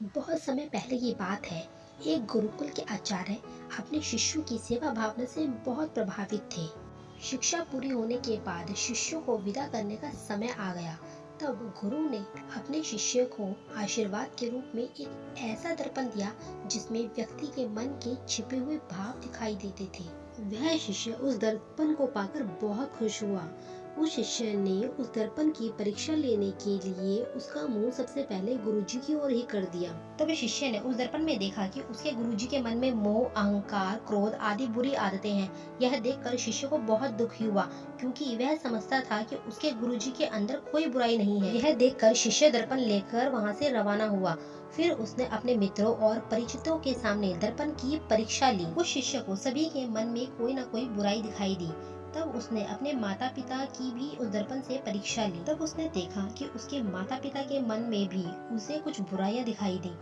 बहुत समय पहले की बात है। एक गुरुकुल के आचार्य अपने शिष्यों की सेवा भावना से बहुत प्रभावित थे। शिक्षा पूरी होने के बाद शिष्यों को विदा करने का समय आ गया। तब गुरु ने अपने शिष्य को आशीर्वाद के रूप में एक ऐसा दर्पण दिया जिसमें व्यक्ति के मन के छिपे हुए भाव दिखाई देते थे। वह शिष्य उस दर्पण को पाकर बहुत खुश हुआ। उस शिष्य ने उस दर्पण की परीक्षा लेने के लिए उसका मुंह सबसे पहले गुरुजी की ओर ही कर दिया। तब शिष्य ने उस दर्पण में देखा कि उसके गुरुजी के मन में मोह, अहंकार, क्रोध आदि बुरी आदतें हैं। यह देखकर शिष्य को बहुत दुखी हुआ, क्योंकि वह समझता था कि उसके गुरुजी के अंदर कोई बुराई नहीं है। यह देखकर शिष्य दर्पण लेकर वहां से रवाना हुआ। फिर उसने अपने मित्रों और परिचितों के सामने दर्पण की परीक्षा ली। उस शिष्य को सभी के मन में कोई न कोई बुराई दिखाई दी। तब उसने अपने माता पिता की भी उस दर्पण से परीक्षा ली। तब उसने देखा कि उसके माता पिता के मन में भी उसे कुछ बुराइयां दिखाई दी।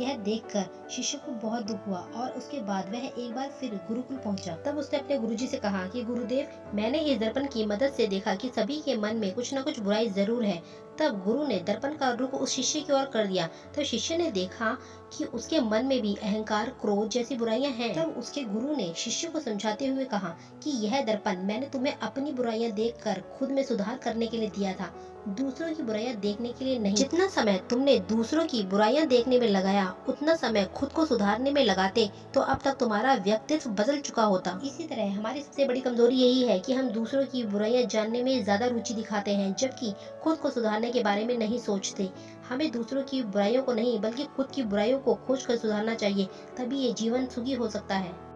यह देखकर शिष्य को बहुत दुख हुआ और उसके बाद वह एक बार फिर गुरुकुल पहुंचा। तब उसने अपने गुरुजी से कहा कि गुरुदेव, मैंने इस दर्पण की मदद से देखा कि सभी के मन में कुछ न कुछ बुराई जरूर है। तब गुरु ने दर्पण का रुख उस शिष्य की ओर कर दिया। तो शिष्य ने देखा कि उसके मन में भी अहंकार, क्रोध जैसी बुराइयां हैं। तब उसके गुरु ने शिष्य को समझाते हुए कहा कि यह दर्पण मैंने तुम्हें अपनी बुराइयां देखकर खुद में सुधार करने के लिए दिया था, दूसरों की बुराइयां देखने के लिए नहीं। जितना समय तुमने दूसरों की बुराइयां देखने में लगाया, उतना समय खुद को सुधारने में लगाते तो अब तक तुम्हारा व्यक्तित्व बदल चुका होता। इसी तरह हमारी सबसे बड़ी कमजोरी यही है कि हम दूसरों की बुराइयां जानने में ज्यादा रुचि दिखाते हैं, जबकि खुद को सुधारने के बारे में नहीं सोचते। हमें दूसरों की बुराइयों को नहीं बल्कि खुद की बुराइयों को खोज कर सुधारना चाहिए, तभी ये जीवन सुखी हो सकता है।